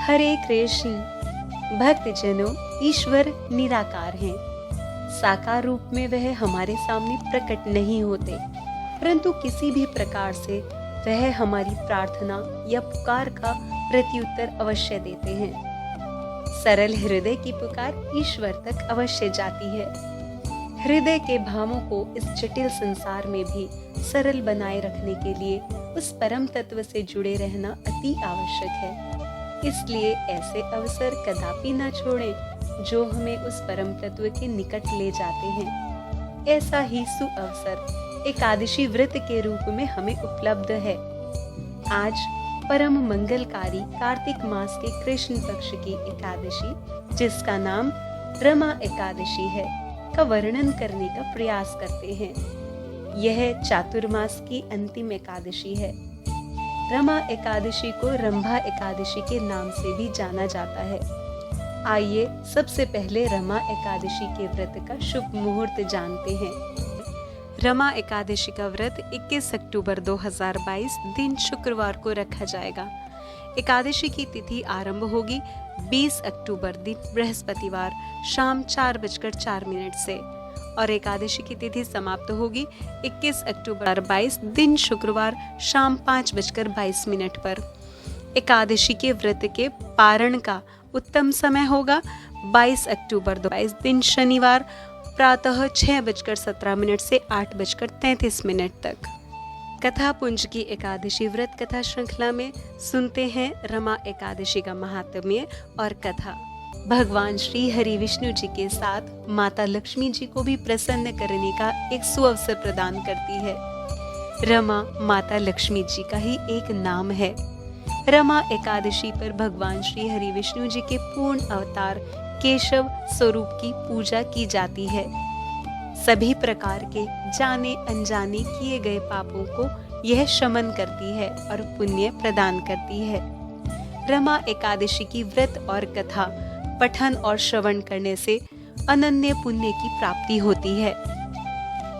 हरे कृष्ण। भक्तजनों, ईश्वर निराकार हैं। साकार रूप में वह हमारे सामने प्रकट नहीं होते, परंतु किसी भी प्रकार से वह हमारी प्रार्थना या पुकार का प्रत्युत्तर अवश्य देते हैं। सरल हृदय की पुकार ईश्वर तक अवश्य जाती है। हृदय के भावों को इस जटिल संसार में भी सरल बनाए रखने के लिए उस परम तत्व से जुड़े रहना अति आवश्यक है। इसलिए ऐसे अवसर कदापि न छोड़ें जो हमें उस परम तत्व के निकट ले जाते हैं। ऐसा ही सुअवसर एकादशी व्रत के रूप में हमें उपलब्ध है। आज परम मंगलकारी कार्तिक मास के कृष्ण पक्ष की एकादशी, जिसका नाम रमा एकादशी है, का वर्णन करने का प्रयास करते हैं। यह चातुर्मास की अंतिम एकादशी है। रमा एकादशी को रंभा एकादशी के नाम से भी जाना जाता है। आइए सबसे पहले रमा एकादशी के व्रत का शुभ मुहूर्त जानते हैं। रमा एकादशी का व्रत 21 अक्टूबर 2022 दिन शुक्रवार को रखा जाएगा। एकादशी की तिथि आरंभ होगी 20 अक्टूबर दिन बृहस्पतिवार शाम 4:04 से और एकादशी की तिथि समाप्त होगी 21 अक्टूबर 22 दिन शुक्रवार शाम 5:22 पर। एकादशी के व्रत के पारण का उत्तम समय होगा 22 अक्टूबर 2022 दिन शनिवार प्रातः 6:17 से 8:33 तक। कथा पुंज की एकादशी व्रत कथा श्रृंखला में सुनते हैं रमा एकादशी का महात्म्य और कथा भगवान श्री हरि विष्णु जी के साथ माता लक्ष्मी जी को भी प्रसन्न करने का एक सुअवसर प्रदान करती है। रमा माता लक्ष्मी जी का ही एक नाम है। रमा एकादशी पर भगवान श्री हरि विष्णु जी के पूर्ण अवतार केशव स्वरूप की पूजा की जाती है। सभी प्रकार के जाने अनजाने किए गए पापों को यह शमन करती है और पुण्य प्रदान करती है। रमा एकादशी की व्रत और कथा पठन और श्रवण करने से अनन्य पुण्य की प्राप्ति होती है।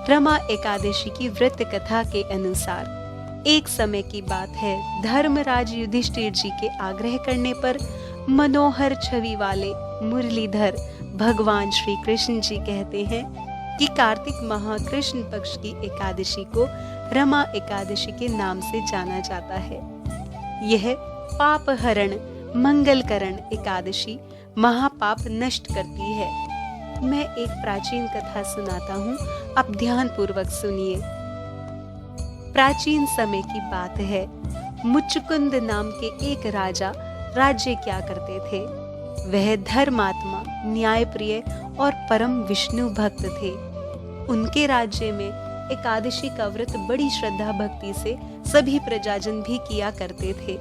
रमा एकादशी की व्रत कथा के अनुसार एक समय की बात है, धर्मराज युधिष्ठिर जी के आग्रह करने पर मनोहर छवि वाले मुरलीधर भगवान श्री कृष्ण जी कहते हैं कि कार्तिक माह कृष्ण पक्ष की एकादशी को रमा एकादशी के नाम से जाना जाता है। यह पाप हरण मंगलकरण एकादशी महापाप नष्ट करती है। मैं एक प्राचीन कथा सुनाता हूँ, आप ध्यान पूर्वक सुनिए। प्राचीन समय की बात है, मुचकुंद नाम के एक राजा राज्य क्या करते थे। वह धर्मात्मा, न्यायप्रिय और परम विष्णु भक्त थे। उनके राज्य में एकादशी का व्रत बड़ी श्रद्धा भक्ति से सभी प्रजाजन भी किया करते थे।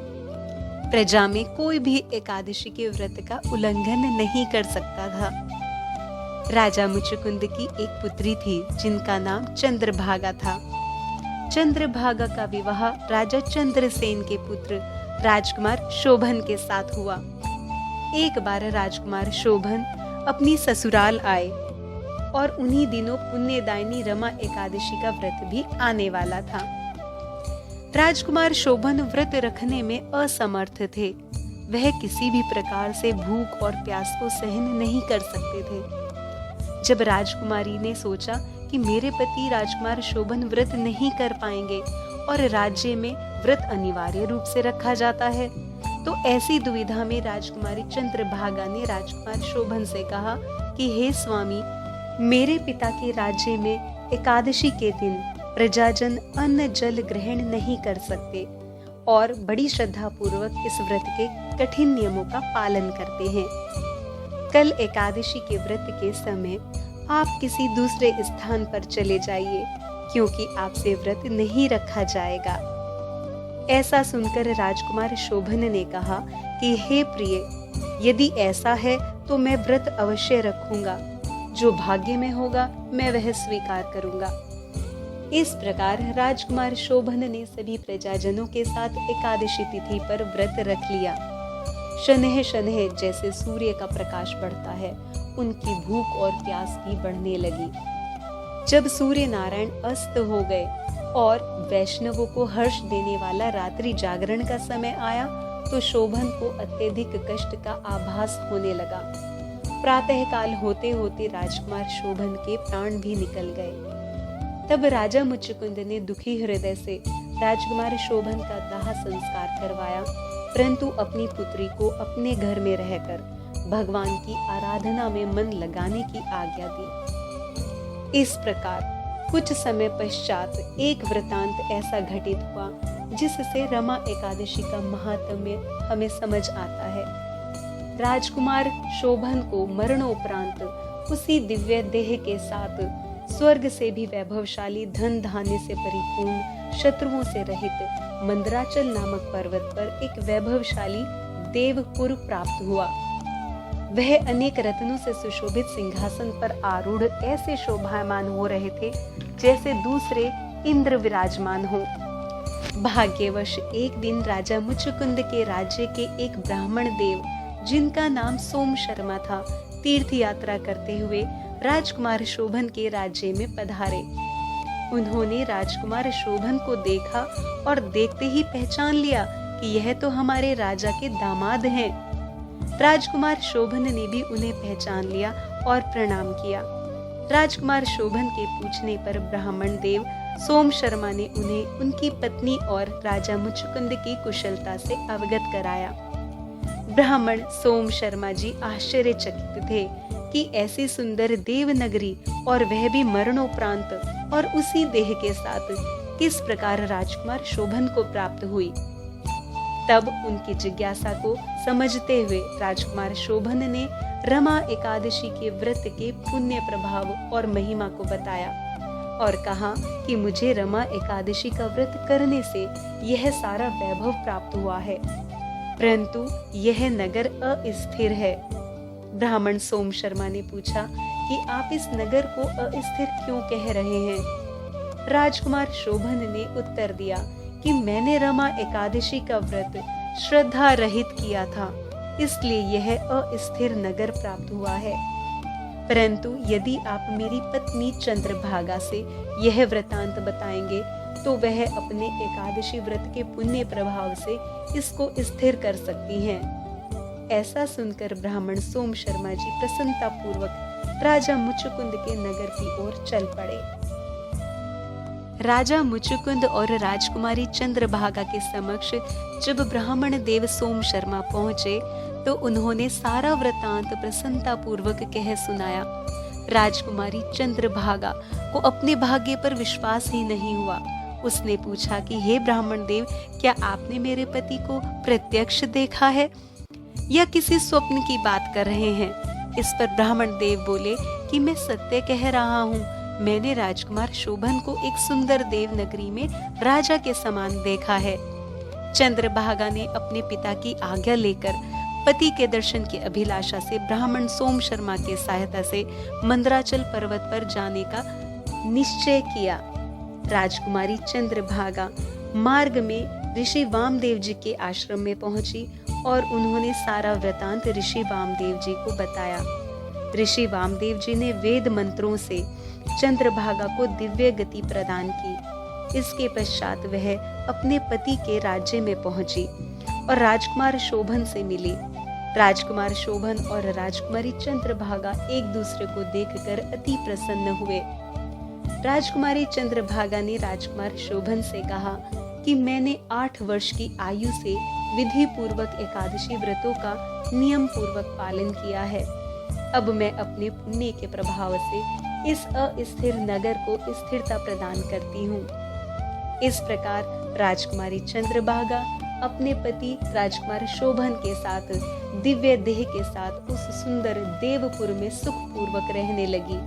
प्रजा में कोई भी एकादशी के व्रत का उल्लंघन नहीं कर सकता था। राजा मुचकुंद की एक पुत्री थी जिनका नाम चंद्रभागा था। चंद्रभागा का विवाह राजा चंद्रसेन के पुत्र राजकुमार शोभन के साथ हुआ। एक बार राजकुमार शोभन अपनी ससुराल आए और उन्हीं दिनों पुण्यदायिनी रमा एकादशी का व्रत भी आने वाला था। राजकुमार शोभन व्रत रखने में असमर्थ थे। वह किसी भी प्रकार से भूख और प्यास को सहन नहीं कर सकते थे। जब राजकुमारी ने सोचा कि मेरे पति राजकुमार शोभन व्रत नहीं कर पाएंगे और राज्य में व्रत अनिवार्य रूप से रखा जाता है, तो ऐसी दुविधा में राजकुमारी चंद्रभागा ने राजकुमार शोभन से कहा कि हे स्वामी, मेरे पिता के राज्य में एकादशी के दिन प्रजाजन अन्न जल ग्रहण नहीं कर सकते और बड़ी श्रद्धा पूर्वक इस व्रत के कठिन नियमों का पालन करते हैं। कल एकादशी के व्रत के समय आप किसी दूसरे स्थान पर चले जाइए, क्योंकि आपसे व्रत नहीं रखा जाएगा। ऐसा सुनकर राजकुमार शोभन ने कहा कि हे प्रिय, यदि ऐसा है तो मैं व्रत अवश्य रखूंगा। जो भाग्य में होगा मैं वह स्वीकार करूंगा। इस प्रकार राजकुमार शोभन ने सभी प्रजाजनों के साथ एकादशी तिथि पर व्रत रख लिया। शनह शनह जैसे सूर्य का प्रकाश बढ़ता है, उनकी भूख और प्यास भी बढ़ने लगी। जब सूर्य नारायण अस्त हो गए और वैष्णवों को हर्ष देने वाला रात्रि जागरण का समय आया, तो शोभन को अत्यधिक कष्ट का आभास होने लगा। प्रातःकाल होते होते राजकुमार शोभन के प्राण भी निकल गए। तब राजा मुचकुंद ने दुखी हृदय से राजकुमार शोभन का दाह संस्कार करवाया, परंतु अपनी पुत्री को अपने घर में रहकर भगवान की आराधना में मन लगाने की आज्ञा दी। इस प्रकार कुछ समय पश्चात एक वृतांत ऐसा घटित हुआ जिससे रमा एकादशी का महात्म्य हमें समझ आता है। राजकुमार शोभन को मरणोपरांत उसी दिव्य देह के साथ स्वर्ग से भी वैभवशाली धन धान्य से परिपूर्ण शत्रुओं से रहित मंदराचल नामक पर्वत पर एक वैभवशाली देवपुर प्राप्त हुआ। वह अनेक रत्नों से सुशोभित सिंहासन पर आरूढ़ ऐसे शोभायमान हो रहे थे जैसे दूसरे इंद्र विराजमान हो। भाग्यवश एक दिन राजा मुचकुंद के राज्य के एक ब्राह्मण देव जिनका नाम सोम शर्मा था, तीर्थ यात्रा करते हुए राजकुमार शोभन के राज्य में पधारे। उन्होंने राजकुमार शोभन को देखा और देखते ही पहचान लिया कि यह तो हमारे राजा के दामाद हैं। राजकुमार शोभन ने भी उन्हें पहचान लिया और प्रणाम किया। राजकुमार शोभन के पूछने पर ब्राह्मण देव सोम शर्मा ने उन्हें उनकी पत्नी और राजा मुचकुंद की कुशलता से अवगत कराया। ब्राह्मण सोम शर्मा जी आश्चर्यचकित थे कि ऐसी सुंदर देवनगरी और वह भी मरणोपरांत और उसी देह के साथ किस प्रकार राजकुमार शोभन को प्राप्त हुई। तब उनकी जिज्ञासा को समझते हुए राजकुमार शोभन ने रमा एकादशी के व्रत के पुण्य प्रभाव और महिमा को बताया और कहा कि मुझे रमा एकादशी का व्रत करने से यह सारा वैभव प्राप्त हुआ है, परंतु यह नगर अस्थिर है। ब्राह्मण सोम शर्मा ने पूछा कि आप इस नगर को अस्थिर क्यों कह रहे हैं। राजकुमार शोभन ने उत्तर दिया कि मैंने रमा एकादशी का व्रत श्रद्धा रहित किया था, इसलिए यह अस्थिर नगर प्राप्त हुआ है। परंतु यदि आप मेरी पत्नी चंद्रभागा से यह वृतांत बताएंगे तो वह अपने एकादशी व्रत के पुण्य प्रभाव से इसको स्थिर कर सकती हैं। ऐसा सुनकर ब्राह्मण सोम शर्मा जी प्रसन्नता पूर्वक राजा मुचुकुंद के नगर की ओर चल पड़े। राजा मुचुकुंद और राजकुमारी चंद्रभागा के समक्ष जब ब्राह्मण देव सोम शर्मा पहुंचे तो उन्होंने सारा वृतांत प्रसन्नता पूर्वक कह सुनाया। राजकुमारी चंद्रभागा को अपने भाग्य पर विश्वास ही नहीं हुआ। उसने पूछा कि हे ब्राह्मण देव, क्या आपने मेरे पति को प्रत्यक्ष देखा है या किसी स्वप्न की बात कर रहे हैं? इस पर ब्राह्मण देव बोले कि मैं सत्य कह रहा हूँ, मैंने राजकुमार शोभन को एक सुंदर देव नगरी में राजा के समान देखा है। चंद्रभागा ने अपने पिता की आज्ञा लेकर पति के दर्शन की अभिलाषा से ब्राह्मण सोम शर्मा के सहायता से मंदराचल पर्वत पर जाने का निश्चय किया। राजकुमारी चंद्रभागा मार्ग में ऋषि वामदेव जी के आश्रम में पहुंची और उन्होंने सारा वृतांत ऋषि वामदेव जी को बताया। ऋषि वामदेव जी ने वेद मंत्रों से चंद्रभागा को दिव्य गति प्रदान की। इसके पश्चात वह अपने पति के राज्य में पहुंची और राजकुमार शोभन से मिली। राजकुमार शोभन और राजकुमारी चंद्रभागा एक दूसरे को देखकर अति प्रसन्न हुए। राजकुमारी चंद्रभागा ने राजकुमार शोभन से कहा कि मैंने 8 वर्ष की आयु से विधि पूर्वक एकादशी व्रतों का नियम पूर्वक पालन किया है। अब मैं अपने पुण्य के प्रभाव से इस अस्थिर नगर को स्थिरता प्रदान करती हूँ। इस प्रकार राजकुमारी चंद्रभागा अपने पति राजकुमार शोभन के साथ दिव्य देह के साथ उस सुंदर देवपुर में सुखपूर्वक रहने लगी।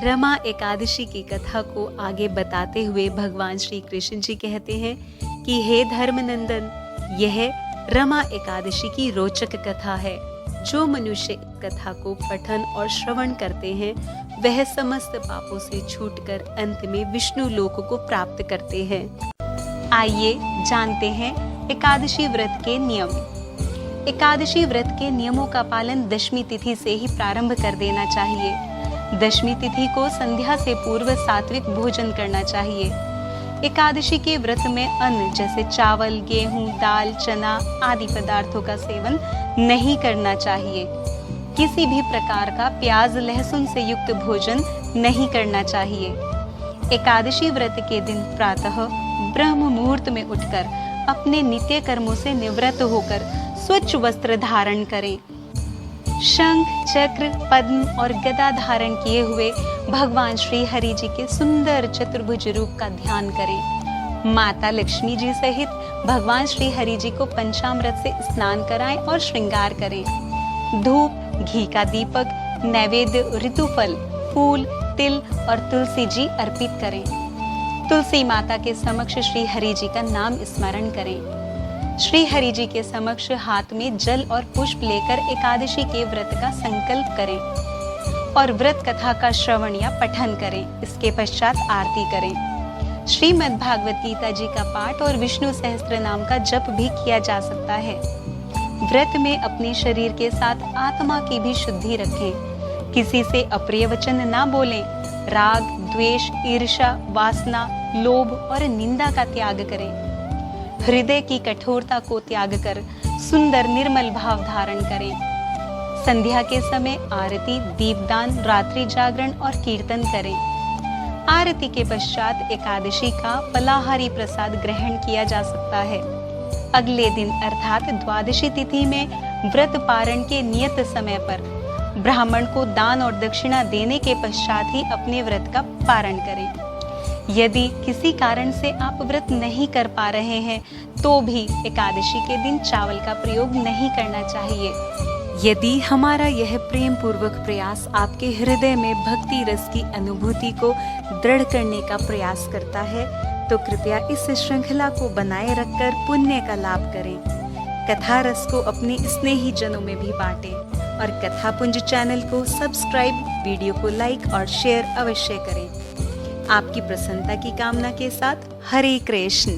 रमा एकादशी की कथा को आगे बताते हुए भगवान श्री कृष्ण जी कहते हैं कि हे धर्मनंदन, यह रमा एकादशी की रोचक कथा है। जो मनुष्य इस कथा को पठन और श्रवण करते हैं वह समस्त पापों से छूटकर अंत में विष्णु लोक को प्राप्त करते हैं। आइए जानते हैं एकादशी व्रत के नियम। एकादशी व्रत के नियमों का पालन दशमी तिथि से ही प्रारंभ कर देना चाहिए। दशमी तिथि को संध्या से पूर्व सात्विक भोजन करना चाहिए। एकादशी के व्रत में अन्न जैसे चावल, गेहूं, दाल, चना आदि पदार्थों का सेवन नहीं करना चाहिए। किसी भी प्रकार का प्याज, लहसुन से युक्त भोजन नहीं करना चाहिए। एकादशी व्रत के दिन प्रातः ब्रह्म मुहूर्त में उठकर अपने नित्य कर्मों से निवृत्त होकर स्वच्छ वस्त्र धारण करें। शंख, चक्र, पद्म और गदा धारण किए हुए भगवान श्री हरि जी के सुंदर चतुर्भुज रूप का ध्यान करें। माता लक्ष्मी जी सहित भगवान श्री हरि जी को पंचामृत से स्नान कराएं और श्रृंगार करें। धूप, घी का दीपक, नैवेद्य, ऋतुफल, फूल, तिल और तुलसी जी अर्पित करें। तुलसी माता के समक्ष श्री हरि जी का नाम स्मरण करें। श्री हरि जी के समक्ष हाथ में जल और पुष्प लेकर एकादशी के व्रत का संकल्प करें और व्रत कथा का श्रवण या पठन करें। इसके पश्चात आरती करें। श्रीमद् भागवत गीता जी का पाठ और विष्णु सहस्त्र नाम का जप भी किया जा सकता है। व्रत में अपने शरीर के साथ आत्मा की भी शुद्धि रखें। किसी से अप्रिय वचन ना बोलें। राग, द्वेष, ईर्ष्या, वासना, लोभ और निंदा का त्याग करें। हृदय की कठोरता को त्याग कर सुंदर निर्मल भाव धारण करें। संध्या के समय आरती, दीपदान, रात्रि जागरण और कीर्तन करें। आरती के पश्चात एकादशी का फलाहारी प्रसाद ग्रहण किया जा सकता है। अगले दिन अर्थात द्वादशी तिथि में व्रत पारण के नियत समय पर ब्राह्मण को दान और दक्षिणा देने के पश्चात ही अपने व्रत का पारण करें। यदि किसी कारण से आप व्रत नहीं कर पा रहे हैं तो भी एकादशी के दिन चावल का प्रयोग नहीं करना चाहिए। यदि हमारा यह प्रेम पूर्वक प्रयास आपके हृदय में भक्ति रस की अनुभूति को दृढ़ करने का प्रयास करता है तो कृपया इस श्रृंखला को बनाए रखकर पुण्य का लाभ करें। कथा रस को अपने स्नेही जनों में भी बांटें और कथापुंज चैनल को सब्सक्राइब, वीडियो को लाइक और शेयर अवश्य करें। आपकी प्रसन्नता की कामना के साथ हरे कृष्ण।